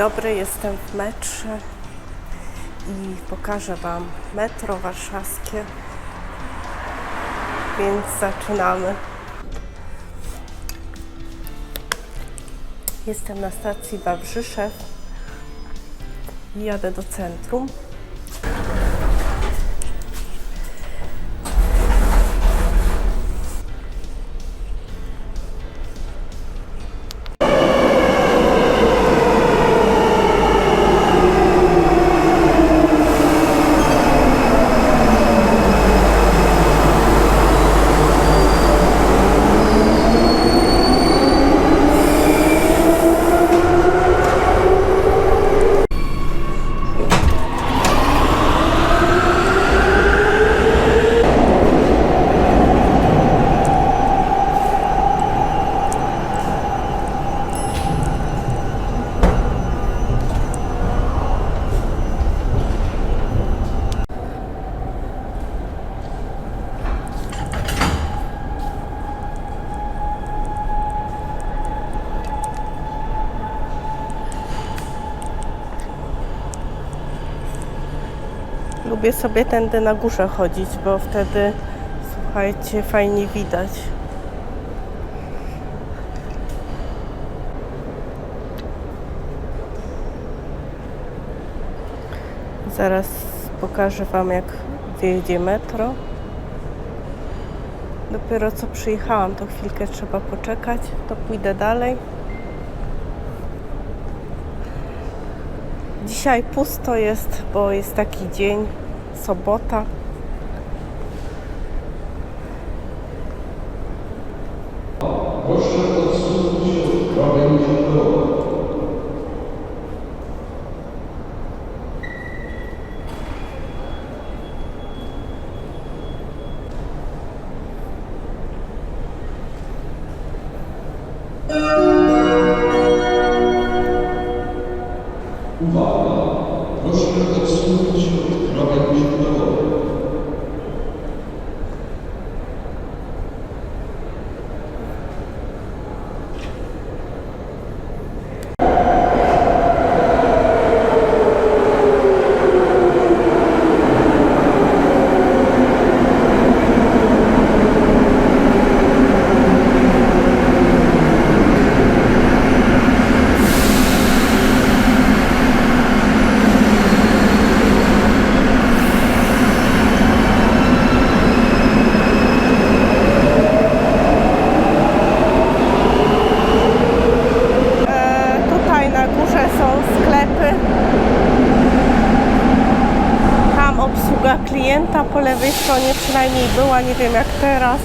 dobry, jestem w metrze i pokażę Wam metro warszawskie, więc zaczynamy. Jestem na stacji Wawrzyszew i jadę do centrum. Lubię sobie tędy na górze chodzić, bo wtedy, słuchajcie, fajnie widać. Zaraz pokażę Wam, jak wyjedzie metro. Dopiero co przyjechałam, to chwilkę trzeba poczekać, to pójdę dalej. Dzisiaj pusto jest, bo jest taki dzień, sobota. Proszę odsunąć krawędzi. Uwaga! Proszę odsunąć krawędzi drogowej. Obsługa klienta po lewej stronie przynajmniej była, nie wiem jak teraz.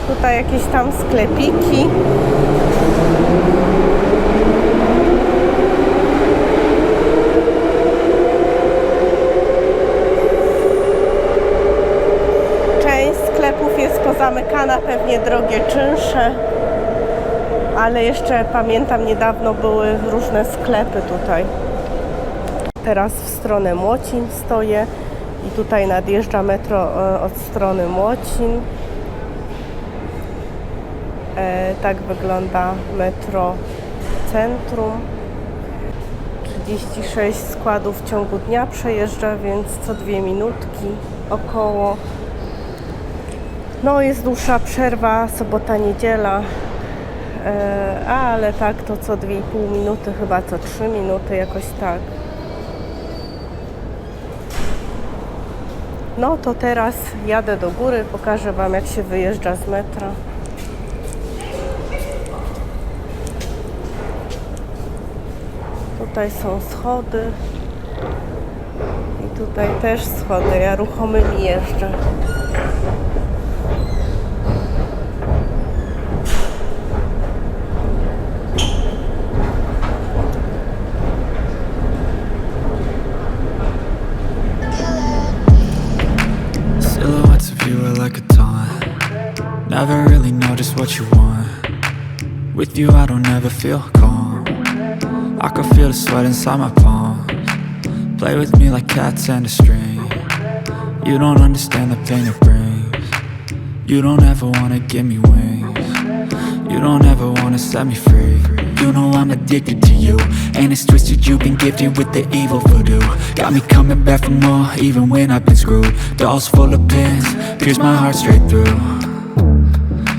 Tutaj jakieś tam sklepiki. Część sklepów jest pozamykana, pewnie drogie czynsze. Ale jeszcze pamiętam, niedawno były różne sklepy tutaj. Teraz w stronę Młocin stoję i tutaj nadjeżdża metro od strony Młocin. Tak wygląda metro centrum. 36 składów w ciągu dnia przejeżdża, więc co 2 minutki około. No jest dłuższa przerwa, sobota, niedziela, ale tak to co 2,5 minuty, chyba co 3 minuty, jakoś tak. No to teraz jadę do góry, pokażę Wam, jak się wyjeżdża z metra. Tutaj są schody i tutaj też schody, ja ruchomymi jeżdżę. Never really know just what you want. With you I don't ever feel calm. I can feel the sweat inside my palms. Play with me like cats and a string. You don't understand the pain it brings. You don't ever wanna give me wings. You don't ever wanna set me free. You know I'm addicted to you, and it's twisted, you've been gifted with the evil voodoo. Got me coming back for more, even when I've been screwed. Dolls full of pins, pierce my heart straight through.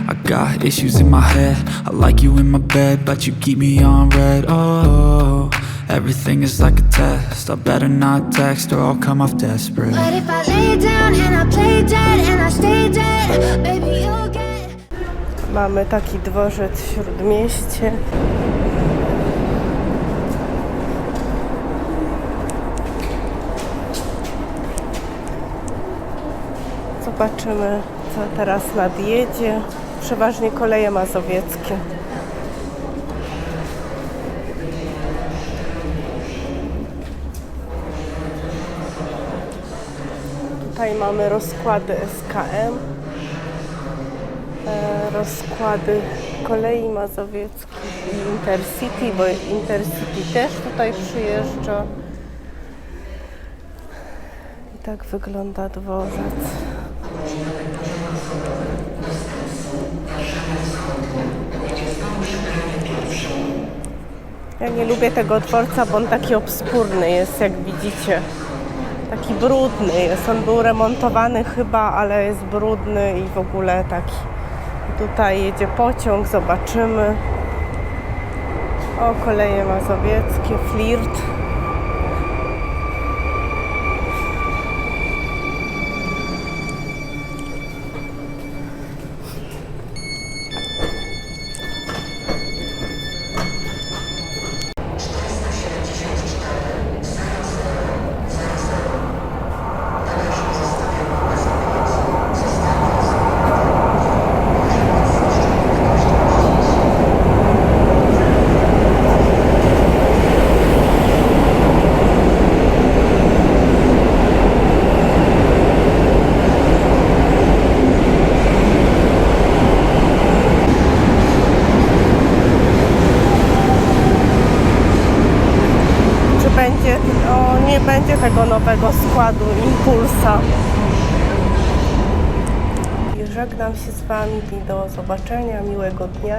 I got issues in my head, I like you in my bed, but you keep me on red. Oh, everything is like a test, I better not text or I'll come off desperate. But if I lay down and I play dead and I stay dead, baby you'll get. Mamy taki dworzec w Śródmieście. Zobaczymy, co teraz nadjedzie. Przeważnie koleje mazowieckie. Tutaj mamy rozkłady SKM, rozkłady kolei mazowieckich i Intercity, bo Intercity też tutaj przyjeżdża. I tak wygląda dworzec. Ja nie lubię tego dworca, bo on taki obskurny jest, jak widzicie. Taki brudny jest. On był remontowany chyba, ale jest brudny i w ogóle taki. Tutaj jedzie pociąg, zobaczymy. O, koleje mazowieckie, Flirt. Będzie, nie będzie tego nowego składu Impulsa. I żegnam się z Wami i do zobaczenia, miłego dnia.